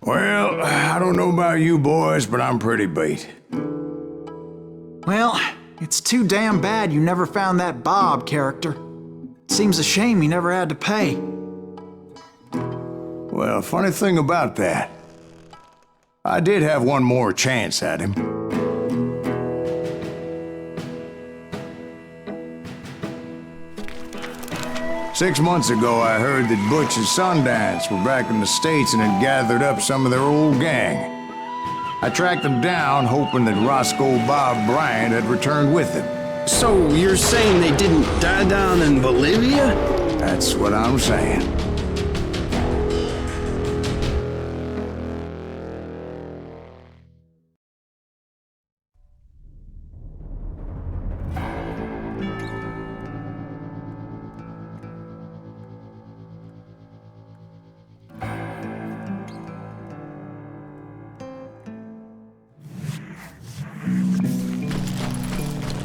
Well, I don't know about you boys, but I'm pretty beat. Well, it's too damn bad you never found that Bob character. Seems a shame he never had to pay. Well, funny thing about that, I did have one more chance at him. Six months ago, I heard that Butch and Sundance were back in the States and had gathered up some of their old gang. I tracked them down, hoping that Roscoe Bob Bryant had returned with them. So you're saying they didn't die down in Bolivia? That's what I'm saying.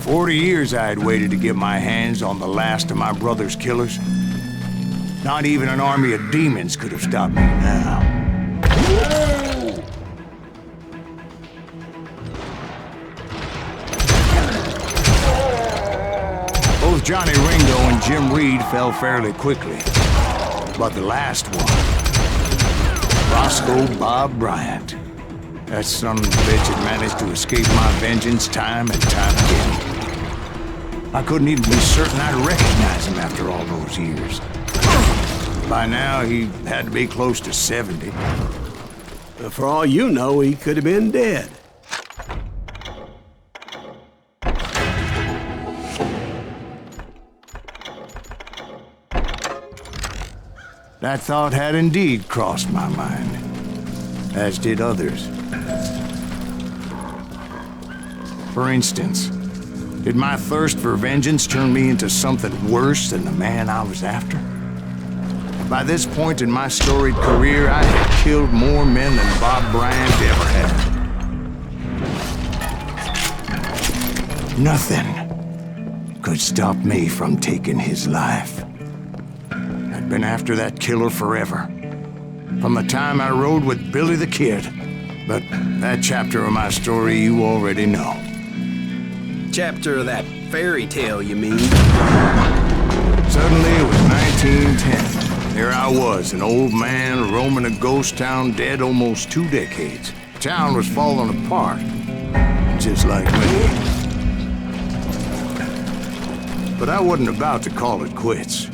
For 40 years I had waited to get my hands on the last of my brother's killers. Not even an army of demons could have stopped me now. Both Johnny Ringo and Jim Reed fell fairly quickly. But the last one, Roscoe Bob Bryant, that son of a bitch had managed to escape my vengeance time and time again. I couldn't even be certain I'd recognize him after all those years. By now, he had to be close to 70. For all you know, he could have been dead. That thought had indeed crossed my mind, as did others. For instance, did my thirst for vengeance turn me into something worse than the man I was after? By this point in my storied career, I had killed more men than Bob Bryant ever had. Nothing could stop me from taking his life. I'd been after that killer forever, from the time I rode with Billy the Kid. But that chapter of my story you already know. Chapter of that fairy tale, you mean? Suddenly it was 1910. Here I was, an old man roaming a ghost town dead almost 2 decades. The town was falling apart, just like me. But I wasn't about to call it quits.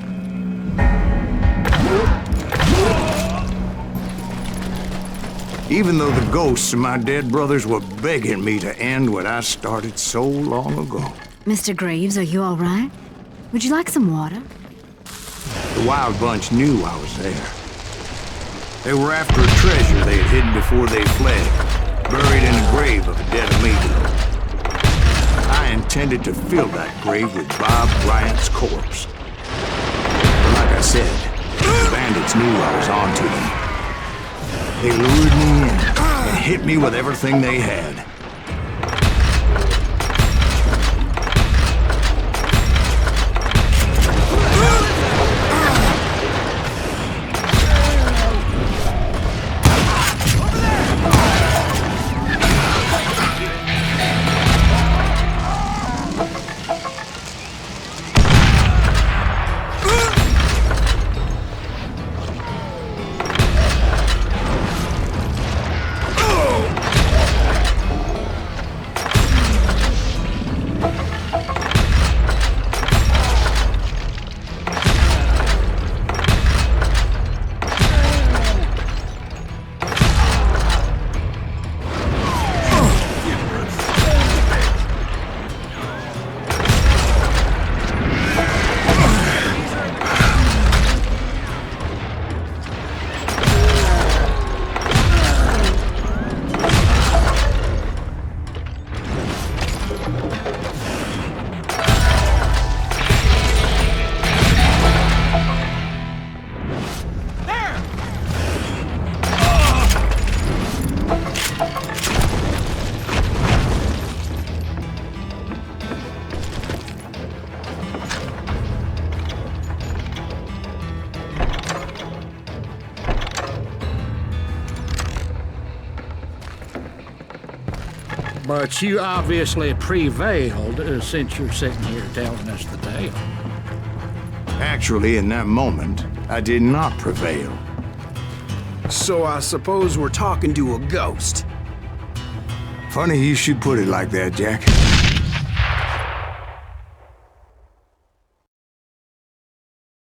Even though the ghosts of my dead brothers were begging me to end what I started so long ago. Mr. Graves, are you all right? Would you like some water? The Wild Bunch knew I was there. They were after a treasure they had hidden before they fled, buried in a grave of a dead amigo. I intended to fill that grave with Bob Bryant's corpse. But like I said, the bandits knew I was onto them. They lured me in and hit me with everything they had. But you obviously prevailed since you're sitting here telling us the tale. Actually, in that moment, I did not prevail. So I suppose we're talking to a ghost. Funny you should put it like that, Jack.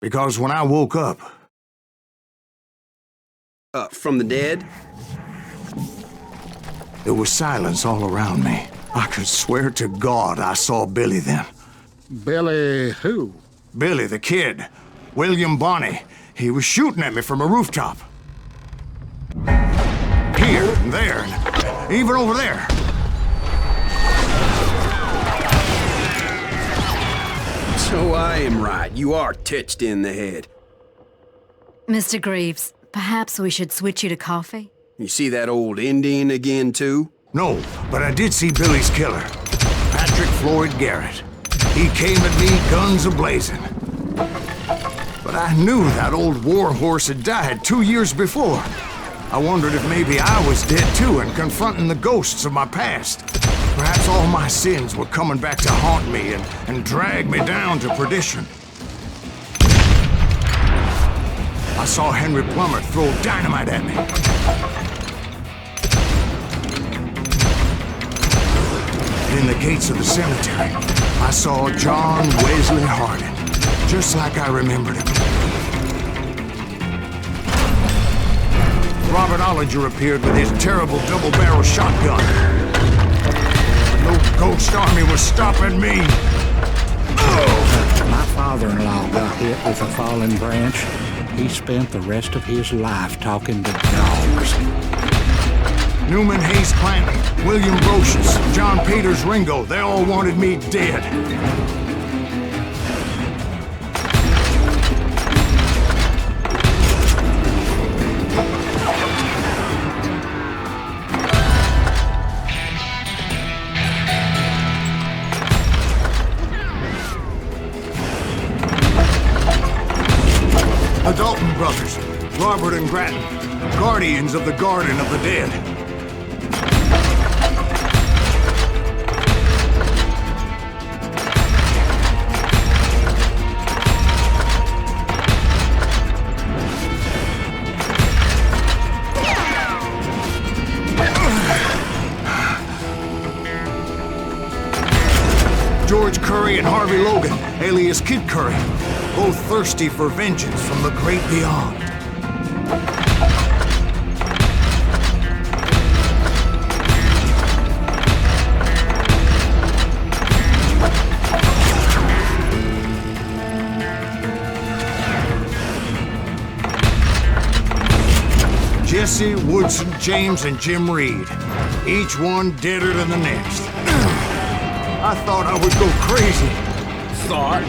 Because when I woke up... From the dead? There was silence all around me. I could swear to God I saw Billy then. Billy who? Billy, the kid. William Bonney. He was shooting at me from a rooftop. Here and there, and even over there. So I am right. You are touched in the head. Mr. Greaves, perhaps we should switch you to coffee? You see that old Indian again, too? No, but I did see Billy's killer. Patrick Floyd Garrett. He came at me guns a-blazing. But I knew that old war horse had died 2 years before. I wondered if maybe I was dead too and confronting the ghosts of my past. Perhaps all my sins were coming back to haunt me and drag me down to perdition. I saw Henry Plummer throw dynamite at me. In the gates of the cemetery, I saw John Wesley Hardin, just like I remembered him. Robert Ollinger appeared with his terrible double-barrel shotgun. No ghost army was stopping me. My father-in-law got hit with a fallen branch. He spent the rest of his life talking to dogs. Newman Hayes Clanton, William Brocious, John Peters Ringo, they all wanted me dead. The Dalton brothers, Robert and Grattan, guardians of the Garden of the Dead. George Curry and Harvey Logan, alias Kid Curry, both thirsty for vengeance from the great beyond. Jesse, Woodson, James, and Jim Reed, each one deader than the next. I thought I would go crazy. Thought?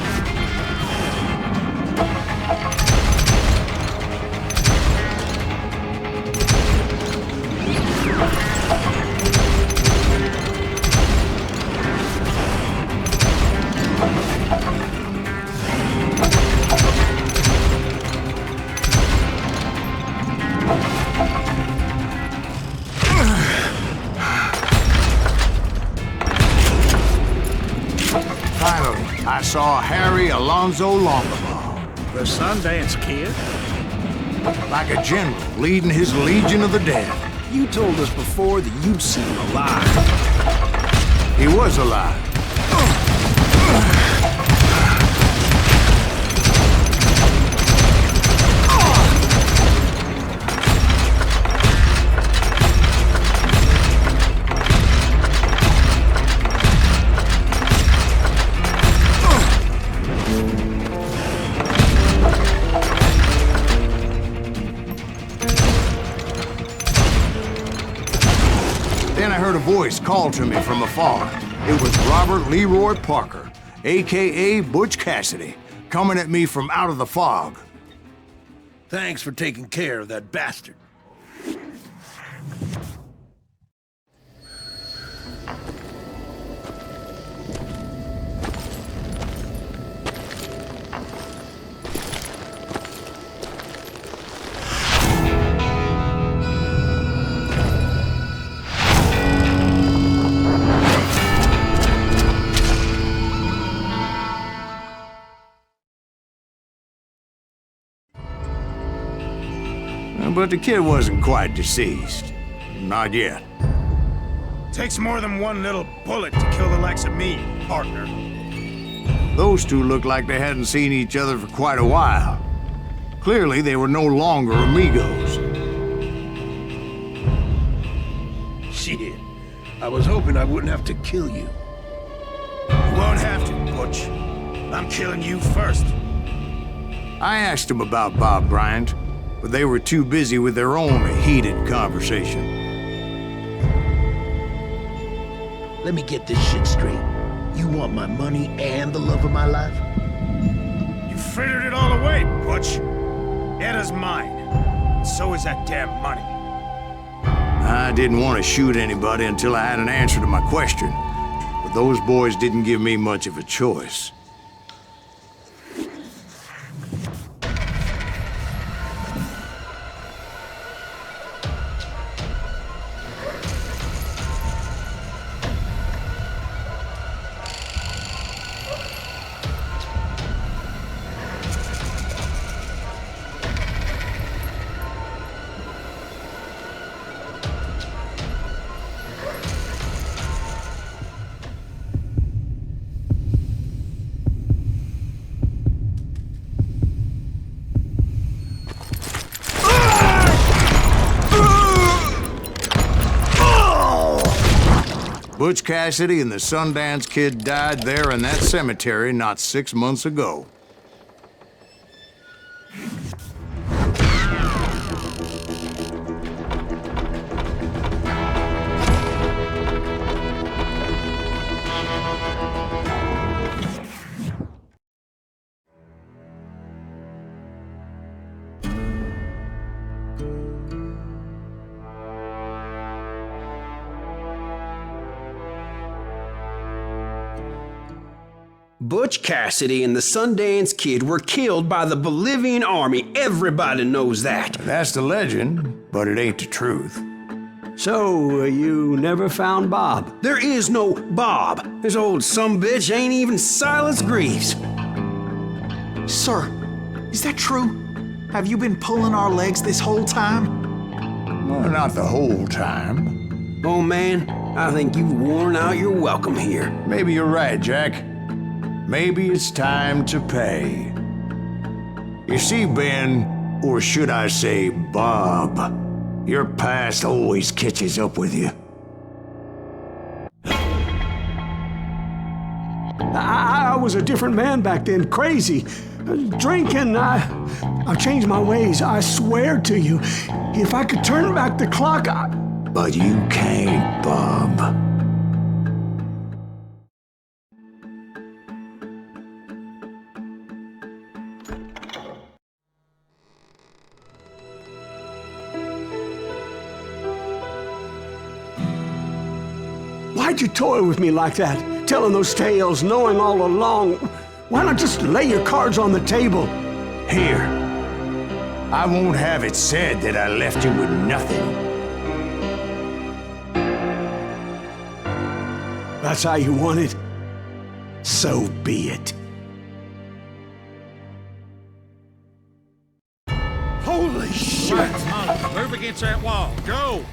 Finally, I saw Harry Alonzo Longabaugh. The Sundance Kid? Like a general leading his legion of the dead. You told us before that you'd seen him alive. He was alive. Then I heard a voice call to me from afar. It was Robert Leroy Parker, a.k.a. Butch Cassidy, coming at me from out of the fog. Thanks for taking care of that bastard. But the kid wasn't quite deceased. Not yet. Takes more than one little bullet to kill the likes of me, partner. Those two looked like they hadn't seen each other for quite a while. Clearly, they were no longer amigos. Shit. I was hoping I wouldn't have to kill you. You won't have to, Butch. I'm killing you first. I asked them about Bob Bryant, but they were too busy with their own heated conversation. Let me get this shit straight. You want my money and the love of my life? You frittered it all away, Butch. Etta's mine. And so is that damn money. I didn't want to shoot anybody until I had an answer to my question, but those boys didn't give me much of a choice. Butch Cassidy and the Sundance Kid died there in that cemetery not 6 months ago. Butch Cassidy and the Sundance Kid were killed by the Bolivian army. Everybody knows that. That's the legend, but it ain't the truth. So, you never found Bob? There is no Bob. This old sumbitch ain't even Silas Greaves. Sir, is that true? Have you been pulling our legs this whole time? Well, not the whole time. Oh man, I think you've worn out your welcome here. Maybe you're right, Jack. Maybe it's time to pay. You see, Ben, or should I say Bob, your past always catches up with you. I was a different man back then, crazy. Drinking, I've changed my ways, I swear to you. If I could turn back the clock, But you can't, Bob. Why'd you toy with me like that? Telling those tales, knowing all along. Why not just lay your cards on the table? Here. I won't have it said that I left you with nothing. That's how you want it? So be it. Holy shit! Right, move against that wall. Go!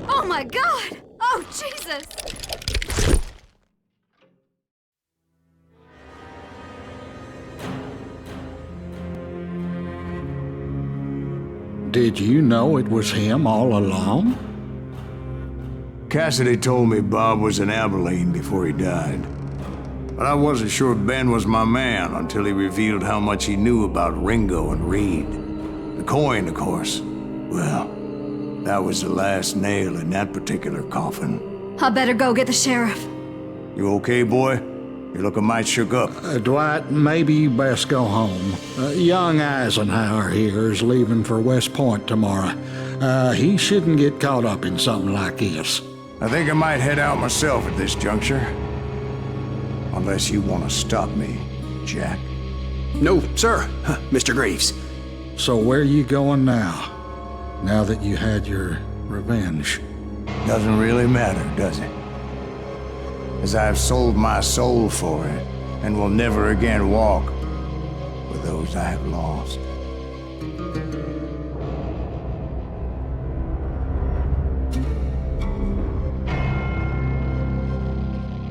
Oh my God! Oh, Jesus! Did you know it was him all along? Cassidy told me Bob was in Abilene before he died. But I wasn't sure Ben was my man until he revealed how much he knew about Ringo and Reed. The coin, of course. Well, that was the last nail in that particular coffin. I better go get the sheriff. You okay, boy? You're looking mighty shook up. Dwight, maybe you best go home. Young Eisenhower here is leaving for West Point tomorrow. He shouldn't get caught up in something like this. I think I might head out myself at this juncture. Unless you want to stop me, Jack. No, sir, Mr. Greaves. So where are you going now? Now that you had your revenge? Doesn't really matter, does it? As I've sold my soul for it, and will never again walk with those I have lost.